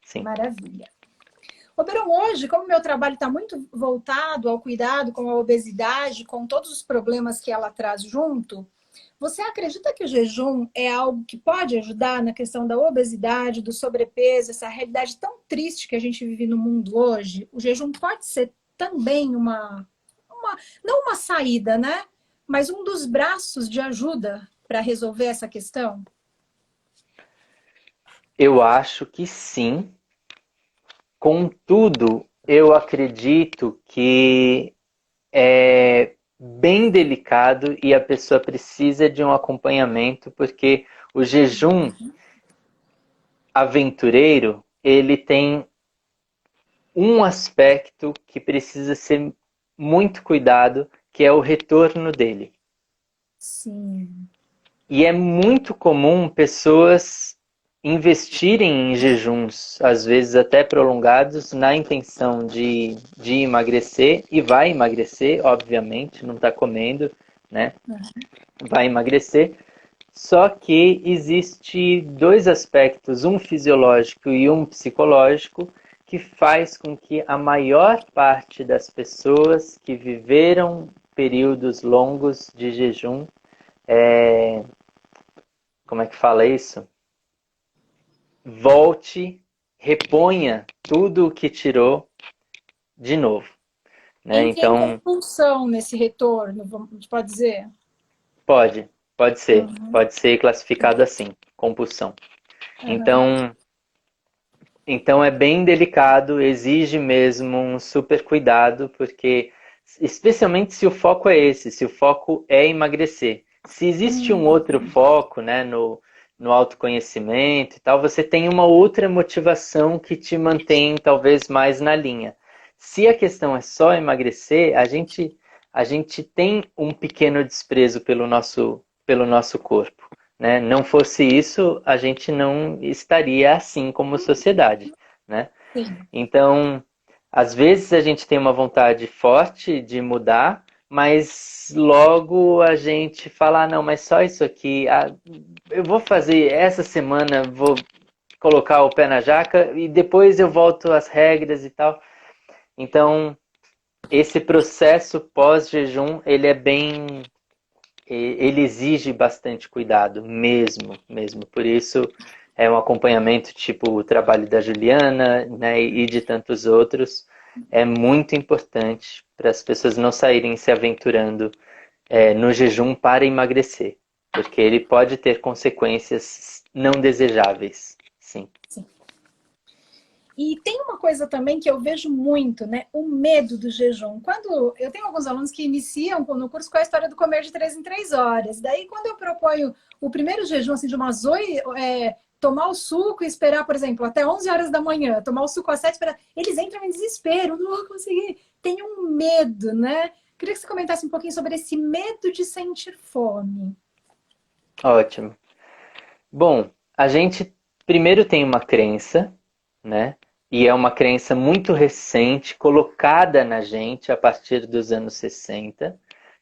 Sim. Maravilha. Oberon, hoje, como meu trabalho está muito voltado ao cuidado com a obesidade, com todos os problemas que ela traz junto, você acredita que o jejum é algo que pode ajudar na questão da obesidade, do sobrepeso, essa realidade tão triste que a gente vive no mundo hoje? O jejum pode ser também não uma saída, né? Mas um dos braços de ajuda para resolver essa questão? Eu acho que sim. Contudo, eu acredito que é bem delicado e a pessoa precisa de um acompanhamento, porque o jejum aventureiro, ele tem um aspecto que precisa ser muito cuidado, que é o retorno dele. Sim. E é muito comum pessoas investirem em jejuns, às vezes até prolongados, na intenção de emagrecer, e vai emagrecer, obviamente, não está comendo, né? Vai emagrecer. Só que existe dois aspectos, um fisiológico e um psicológico, que faz com que a maior parte das pessoas que viveram períodos longos de jejum, como é que fala isso? Volte, reponha tudo o que tirou de novo, né? Entre em Então, compulsão nesse retorno, a gente pode dizer? pode, Uhum, pode ser classificado assim, compulsão. uhum. Então é bem delicado, exige mesmo um super cuidado, porque especialmente se o foco é esse, se o foco é emagrecer. Se existe um outro foco, né, no autoconhecimento e tal, você tem uma outra motivação que te mantém talvez mais na linha. Se a questão é só emagrecer, a gente tem um pequeno desprezo pelo nosso corpo, né? Não fosse isso, a gente não estaria assim como sociedade, né? Sim. Então, às vezes a gente tem uma vontade forte de mudar, mas logo a gente fala, ah, não, mas só isso aqui, ah, eu vou fazer essa semana, vou colocar o pé na jaca e depois eu volto às regras e tal. Então, esse processo pós-jejum, ele é bem, ele exige bastante cuidado, mesmo. Por isso é um acompanhamento tipo o trabalho da Juliana, né, e de tantos outros. É muito importante para as pessoas não saírem se aventurando no jejum para emagrecer, porque ele pode ter consequências não desejáveis, sim. Sim. E tem uma coisa também que eu vejo muito, né? O medo do jejum. Quando eu tenho alguns alunos que iniciam no curso com a história do comer de 3 em 3 horas. Daí, quando eu proponho o primeiro jejum, assim, de umas 8, tomar o suco e esperar, por exemplo, até 11 horas da manhã, tomar o suco às 7, esperar, eles entram em desespero, não vou conseguir. Tem um medo, né? Queria que você comentasse um pouquinho sobre esse medo de sentir fome. Ótimo. Bom, a gente primeiro tem uma crença, né? E é uma crença muito recente, colocada na gente a partir dos anos 60,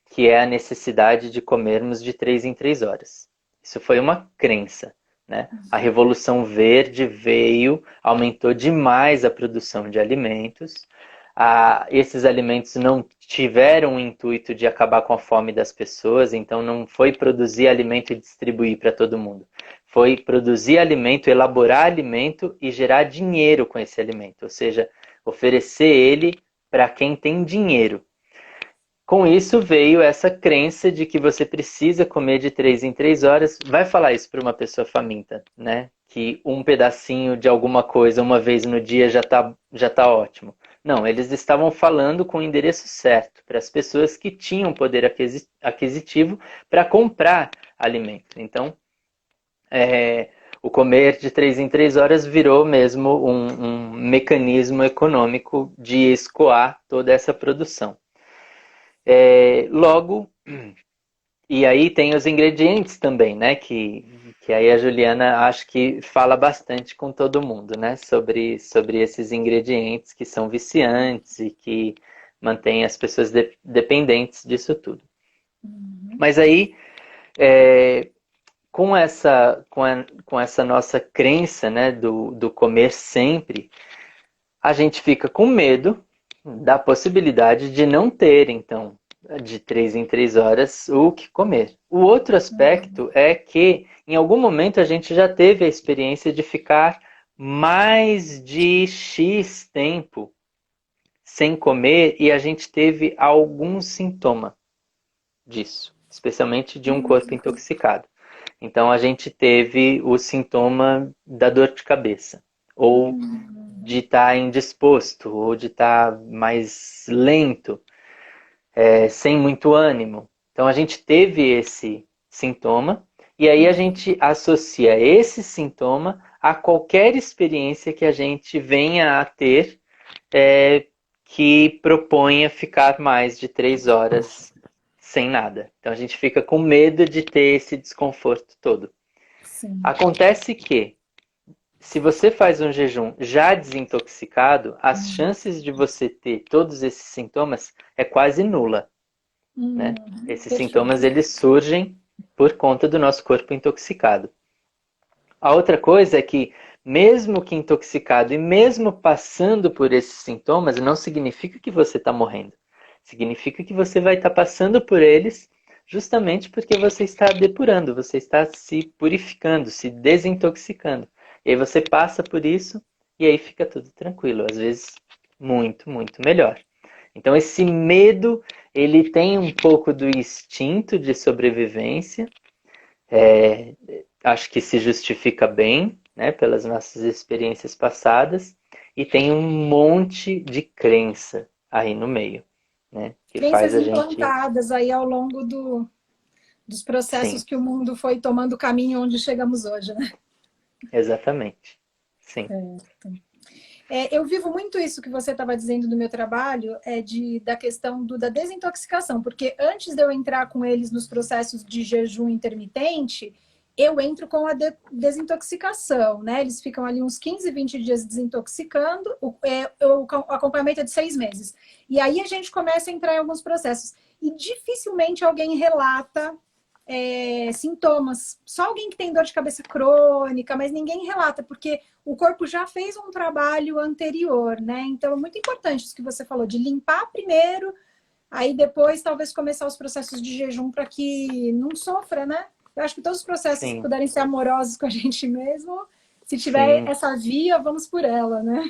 que é a necessidade de comermos de 3 em 3 horas. Isso foi uma crença, né? A Revolução Verde veio, aumentou demais a produção de alimentos. Esses alimentos não tiveram o intuito de acabar com a fome das pessoas, então não foi produzir alimento e distribuir para todo mundo. Foi produzir alimento, elaborar alimento e gerar dinheiro com esse alimento, ou seja, oferecer ele para quem tem dinheiro. Com isso veio essa crença de que você precisa comer de 3 em 3 horas. Vai falar isso para uma pessoa faminta, né? Que um pedacinho de alguma coisa uma vez no dia já tá ótimo. Não, eles estavam falando com o endereço certo para as pessoas que tinham poder aquisitivo para comprar alimento. Então, o comer de 3 em 3 horas virou mesmo um mecanismo econômico de escoar toda essa produção. Logo, e aí tem os ingredientes também, né? Que aí a Juliana acho que fala bastante com todo mundo, né? Sobre esses ingredientes que são viciantes e que mantêm as pessoas dependentes disso tudo. Mas aí, com essa nossa crença, né? Do comer sempre, a gente fica com medo da possibilidade de não ter, então, de 3 em 3 horas o que comer. O outro aspecto é que, em algum momento, a gente já teve a experiência de ficar mais de X tempo sem comer e a gente teve algum sintoma disso, especialmente de um corpo intoxicado. Então, a gente teve o sintoma da dor de cabeça, ou de estar indisposto, ou de estar mais lento, sem muito ânimo. Então a gente teve esse sintoma e aí a gente associa esse sintoma a qualquer experiência que a gente venha a ter que proponha ficar mais de 3 horas sem nada. Então a gente fica com medo de ter esse desconforto todo. Sim. Acontece que se você faz um jejum já desintoxicado, as chances de você ter todos esses sintomas é quase nula. Né? Esses sintomas eles surgem por conta do nosso corpo intoxicado. A outra coisa é que, mesmo que intoxicado e mesmo passando por esses sintomas, não significa que você está morrendo. Significa que você vai estar passando por eles justamente porque você está depurando, você está se purificando, se desintoxicando. E aí você passa por isso e aí fica tudo tranquilo. Às vezes, muito, muito melhor. Então esse medo, ele tem um pouco do instinto de sobrevivência, acho que se justifica bem, né, pelas nossas experiências passadas, e tem um monte de crença aí no meio, né, que Crenças faz a gente... implantadas aí ao longo dos processos Sim, que o mundo foi tomando o caminho onde chegamos hoje, né? exatamente. Sim. Eu vivo muito isso que você estava dizendo do meu trabalho, da questão da desintoxicação, porque antes de eu entrar com eles nos processos de jejum intermitente, eu entro com a desintoxicação, né? Eles ficam ali uns 15, 20 dias desintoxicando, o acompanhamento é de 6 meses. E aí a gente começa a entrar em alguns processos. E dificilmente alguém relata sintomas. Só alguém que tem dor de cabeça crônica, mas ninguém relata, porque o corpo já fez um trabalho anterior, né? Então é muito importante isso que você falou, de limpar primeiro, aí depois talvez começar os processos de jejum para que não sofra, né? Eu acho que todos os processos que Sim, puderem ser amorosos com a gente mesmo, se tiver sim, essa via, vamos por ela, né?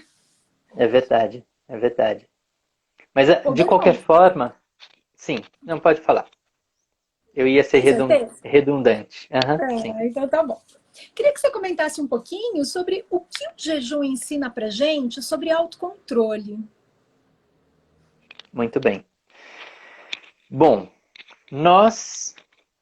é verdade, é verdade. Mas Ô, de qualquer Verão, forma, sim, não pode falar. Eu ia ser tem certeza? redundante. Aham, sim. Então tá bom. Queria que você comentasse um pouquinho sobre o que o jejum ensina pra gente sobre autocontrole. Muito bem. Bom, nós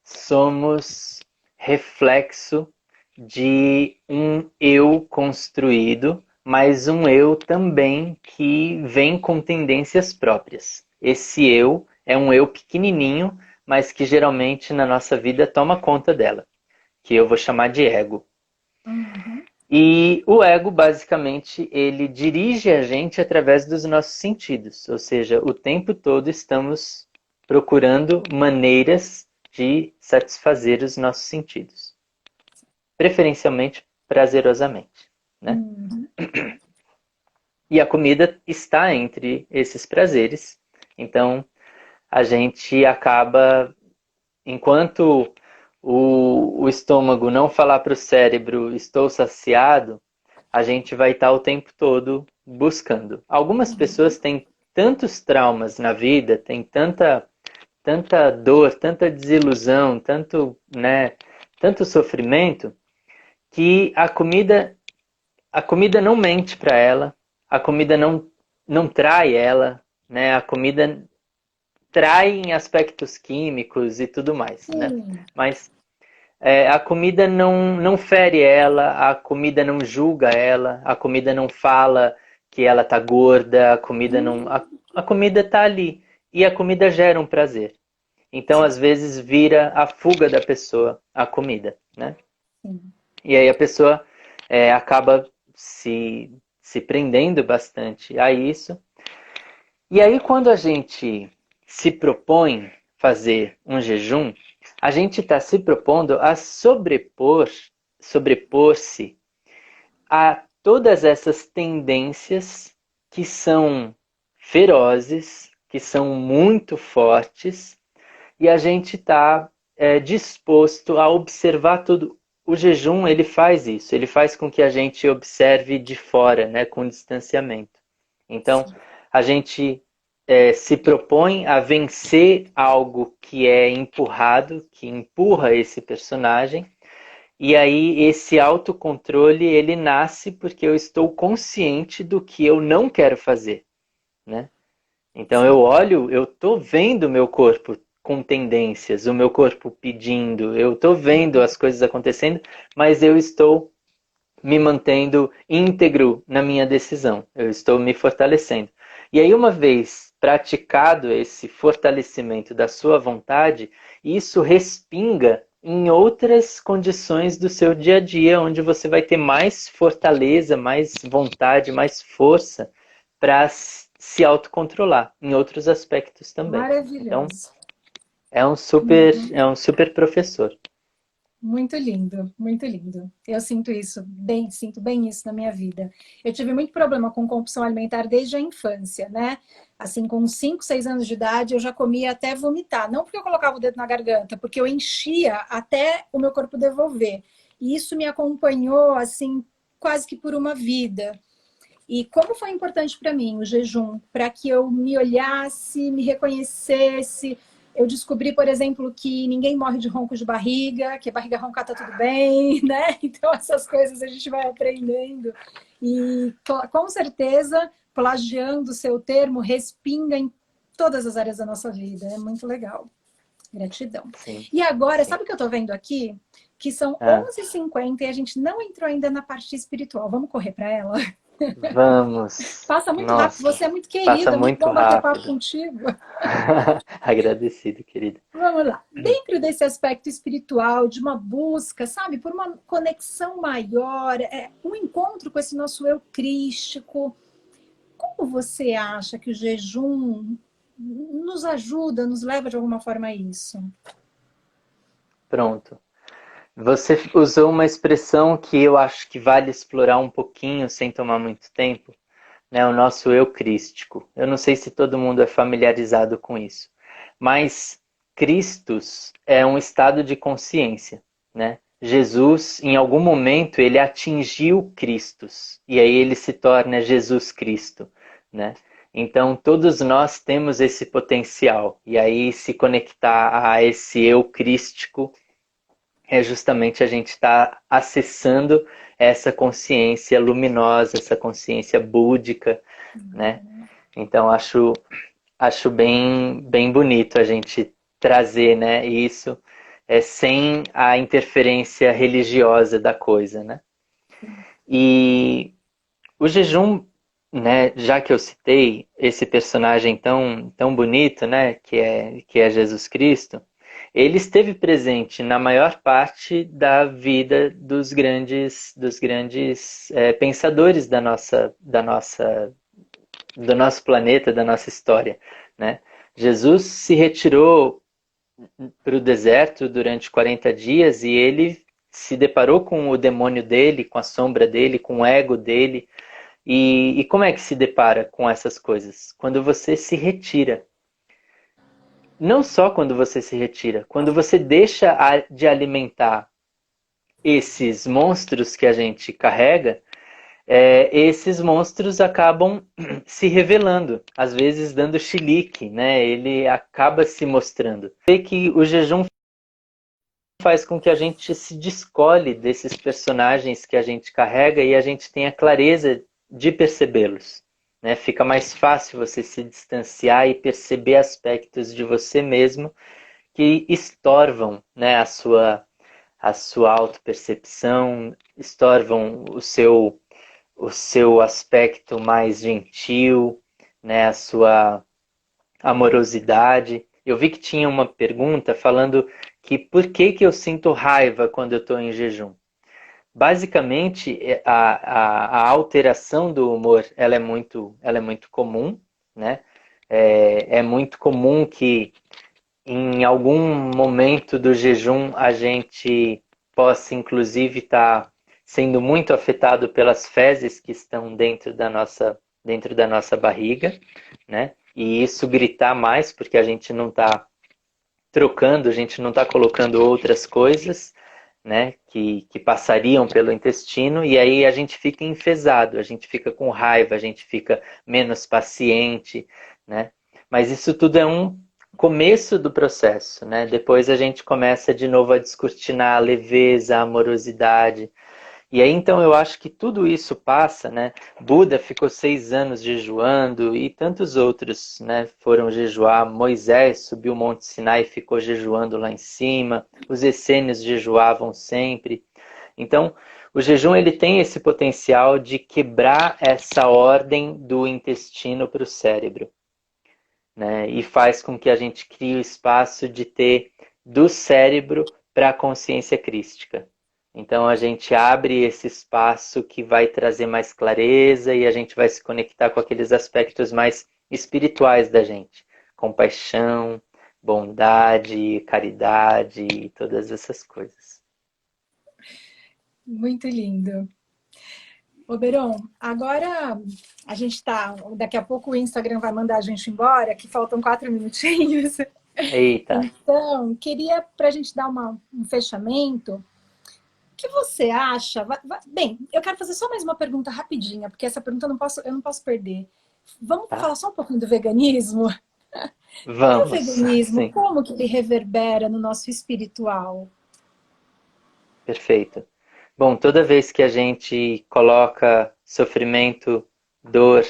somos reflexo de um eu construído, mas um eu também que vem com tendências próprias. Esse eu é um eu pequenininho, mas que geralmente na nossa vida toma conta dela, que eu vou chamar de ego. Uhum. E o ego, basicamente, ele dirige a gente através dos nossos sentidos. Ou seja, o tempo todo estamos procurando maneiras de satisfazer os nossos sentidos. Preferencialmente, prazerosamente, né? Uhum. E a comida está entre esses prazeres. Então, a gente acaba, enquanto o estômago não falar para o cérebro, estou saciado, a gente vai estar o tempo todo buscando. Algumas pessoas têm tantos traumas na vida, têm tanta dor, tanta desilusão, tanto sofrimento, que a comida não mente para ela, a comida não trai ela, né? A comida trai em aspectos químicos e tudo mais, né? Sim. Mas a comida não fere ela, a comida não julga ela, a comida não fala que ela tá gorda, a comida não. A comida tá ali. E a comida gera um prazer. Então, às vezes, vira a fuga da pessoa a comida, né? Sim. E aí a pessoa acaba se prendendo bastante a isso. E aí, quando a gente se propõe fazer um jejum, a gente está se propondo a sobrepor-se a todas essas tendências que são ferozes, que são muito fortes, e a gente está disposto a observar tudo. O jejum, ele faz isso, ele faz com que a gente observe de fora, né, com distanciamento. Então, a gente se propõe a vencer algo que é empurrado, que empurra esse personagem, e aí esse autocontrole, ele nasce porque eu estou consciente do que eu não quero fazer, né? Então eu olho, eu tô vendo o meu corpo com tendências, o meu corpo pedindo, eu tô vendo as coisas acontecendo, mas eu estou me mantendo íntegro na minha decisão, eu estou me fortalecendo. E aí, uma vez praticado esse fortalecimento da sua vontade, isso respinga em outras condições do seu dia a dia, onde você vai ter mais fortaleza, mais vontade, mais força para se autocontrolar em outros aspectos também. Então, Maravilhoso. é um super professor. Muito lindo, muito lindo. Eu sinto bem isso na minha vida. Eu tive muito problema com compulsão alimentar desde a infância, né? Assim, com 5, 6 anos de idade, eu já comia até vomitar. Não porque eu colocava o dedo na garganta, porque eu enchia até o meu corpo devolver. E isso me acompanhou, assim, quase que por uma vida. E como foi importante para mim o jejum, para que eu me olhasse, me reconhecesse. Eu descobri, por exemplo, que ninguém morre de ronco de barriga, que a barriga roncar tá tudo bem, né? Então essas coisas a gente vai aprendendo. E com certeza, plagiando o seu termo, respinga em todas as áreas da nossa vida. É muito legal. Gratidão. Sim, E agora, sim. sabe o que eu tô vendo aqui? Que são Ah, 11h50 e a gente não entrou ainda na parte espiritual. Vamos correr para ela? vamos. Passa muito rápido, Nossa, você é muito passa querida, muito muito bom bater papo rápido. contigo. Agradecido, querida. Vamos lá. Dentro desse aspecto espiritual, de uma busca, sabe, por uma conexão maior, um encontro com esse nosso eu crístico, como você acha que o jejum nos ajuda, nos leva de alguma forma a isso? Pronto. Você usou uma expressão que eu acho que vale explorar um pouquinho sem tomar muito tempo, né? O nosso eu crístico. Eu não sei se todo mundo é familiarizado com isso, mas Christus é um estado de consciência, né? Jesus, em algum momento, ele atingiu Christus, e aí ele se torna Jesus Cristo, né? Então, todos nós temos esse potencial, e aí se conectar a esse eu crístico é justamente a gente estar acessando essa consciência luminosa, essa consciência búdica, né? Então acho bem bonito a gente trazer, né, isso sem a interferência religiosa da coisa, né? E o jejum, né, já que eu citei esse personagem tão bonito, né, que é Jesus Cristo, ele esteve presente na maior parte da vida dos grandes pensadores do nosso planeta, da nossa história, né? Jesus se retirou para o deserto durante 40 dias e ele se deparou com o demônio dele, com a sombra dele, com o ego dele. E como é que se depara com essas coisas? Quando você se retira. Não só quando você se retira, quando você deixa de alimentar esses monstros que a gente carrega, esses monstros acabam se revelando, às vezes dando chilique, né? Ele acaba se mostrando. Vê que o jejum faz com que a gente se descole desses personagens que a gente carrega e a gente tenha clareza de percebê-los, né? Fica mais fácil você se distanciar e perceber aspectos de você mesmo que estorvam, né, a sua autopercepção, estorvam o seu aspecto mais gentil, né, a sua amorosidade. Eu vi que tinha uma pergunta falando que por que eu sinto raiva quando eu estou em jejum. Basicamente, a alteração do humor ela é muito comum, né? É muito comum que em algum momento do jejum a gente possa inclusive estar sendo muito afetado pelas fezes que estão dentro dentro da nossa barriga, né? E isso gritar mais, porque a gente não está trocando, a gente não está colocando outras coisas, né, que passariam pelo intestino, e aí a gente fica enfesado, a gente fica com raiva, a gente fica menos paciente, né? Mas isso tudo é um começo do processo, né? Depois a gente começa de novo a descortinar a leveza, a amorosidade. E aí, então, eu acho que tudo isso passa, né? Buda ficou 6 anos jejuando e tantos outros, né, foram jejuar. Moisés subiu o Monte Sinai e ficou jejuando lá em cima. Os essênios jejuavam sempre. Então, o jejum ele tem esse potencial de quebrar essa ordem do intestino para o cérebro, né? E faz com que a gente crie o espaço de ter do cérebro para a consciência crística. Então a gente abre esse espaço que vai trazer mais clareza e a gente vai se conectar com aqueles aspectos mais espirituais da gente. Compaixão, bondade, caridade e todas essas coisas. Muito lindo. Ô, Beron, agora a gente tá. Daqui a pouco o Instagram vai mandar a gente embora, que faltam 4 minutinhos. Eita! Então, queria, para a gente dar um fechamento, o que você acha? Bem, eu quero fazer só mais uma pergunta rapidinha, porque essa pergunta eu não posso perder. Vamos Tá? falar só um pouquinho do veganismo? E o Vamos! veganismo, Sim, como que ele reverbera no nosso espiritual? perfeito. Bom, toda vez que a gente coloca sofrimento, dor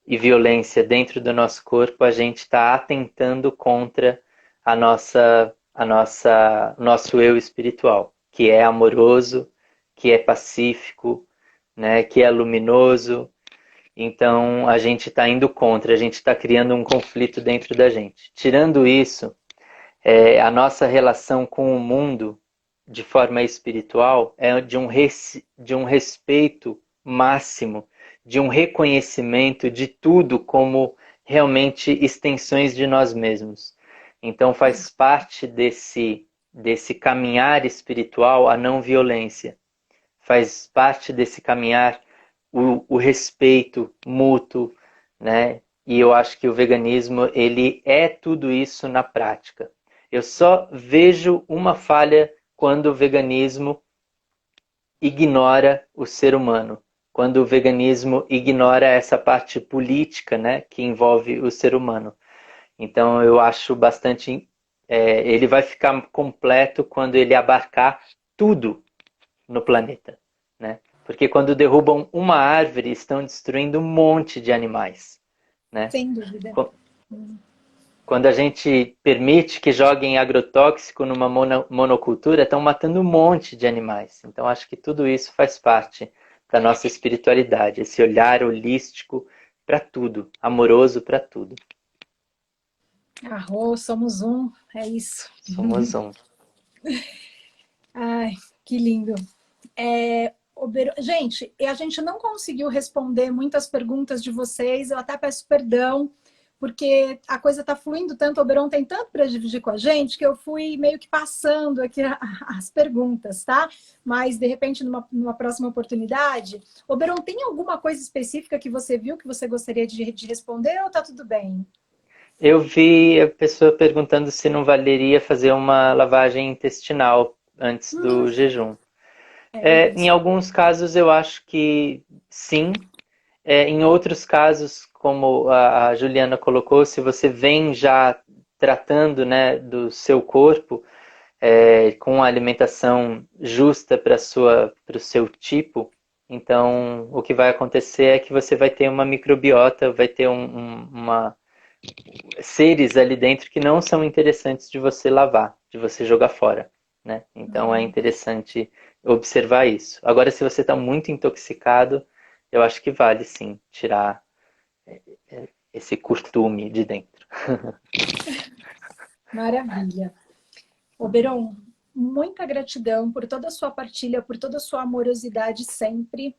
e violência dentro do nosso corpo, a gente está atentando contra nosso eu espiritual, que é amoroso, que é pacífico, né, que é luminoso. Então a gente está indo contra, a gente está criando um conflito dentro da gente. Tirando isso, a nossa relação com o mundo de forma espiritual é de um respeito máximo, de um reconhecimento de tudo como realmente extensões de nós mesmos. Então faz parte desse caminhar espiritual a não violência. Faz parte desse caminhar o respeito mútuo, né? E eu acho que o veganismo ele é tudo isso na prática. Eu só vejo uma falha quando o veganismo ignora o ser humano, quando o veganismo ignora essa parte política, né, que envolve o ser humano. Então eu acho bastante... ele vai ficar completo quando ele abarcar tudo no planeta, né? Porque quando derrubam uma árvore, estão destruindo um monte de animais, né? Sem dúvida. Quando a gente permite que joguem agrotóxico numa monocultura, estão matando um monte de animais. Então, acho que tudo isso faz parte da nossa espiritualidade, esse olhar holístico para tudo, amoroso para tudo. Arroz, somos um, é isso. Somos um. Ai, que lindo. Gente, a gente não conseguiu responder muitas perguntas de vocês, eu até peço perdão, porque a coisa está fluindo tanto, o Oberon tem tanto para dividir com a gente, que eu fui meio que passando aqui as perguntas, tá? Mas, de repente, numa próxima oportunidade, Oberon, tem alguma coisa específica que você viu que você gostaria de responder ou tá tudo bem? Eu vi a pessoa perguntando se não valeria fazer uma lavagem intestinal antes do jejum. Em Isso. alguns casos eu acho que sim. Em outros casos, como a Juliana colocou, se você vem já tratando, né, do seu corpo com a alimentação justa para o seu tipo, então o que vai acontecer é que você vai ter uma microbiota, vai ter seres ali dentro que não são interessantes de você lavar, de você jogar fora, né? Então é interessante observar isso. Agora, se você está muito intoxicado, eu acho que vale sim tirar esse curtume de dentro. Maravilha. Oberon, muita gratidão por toda a sua partilha, por toda a sua amorosidade sempre,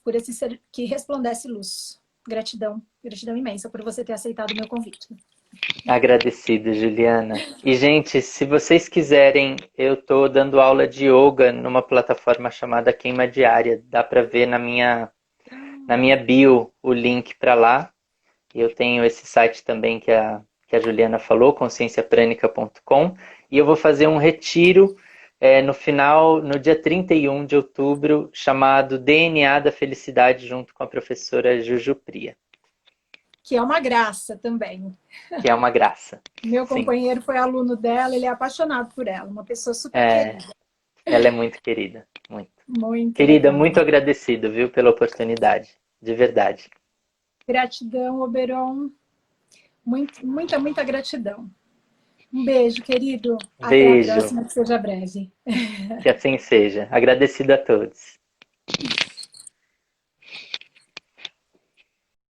por esse ser que resplandece luz. Gratidão, gratidão imensa por você ter aceitado o meu convite. Agradecido, Juliana. E, gente, se vocês quiserem, eu estou dando aula de yoga numa plataforma chamada Queima Diária. Dá para ver na minha bio o link para lá. Eu tenho esse site também que a Juliana falou, conscienciaprânica.com, e eu vou fazer um retiro no dia 31 de outubro, chamado DNA da Felicidade, junto com a professora Juju Priya. Que é uma graça também. Que é uma graça. Meu Sim. companheiro foi aluno dela, ele é apaixonado por ela, uma pessoa super querida. Ela é muito querida, muito. Muito Querida, legal. muito agradecido, viu, pela oportunidade, de verdade. Gratidão, Oberon. Muita, muita gratidão. Um beijo, querido. Até a Beijo, próxima, que seja breve. que assim seja. Agradecido a todos.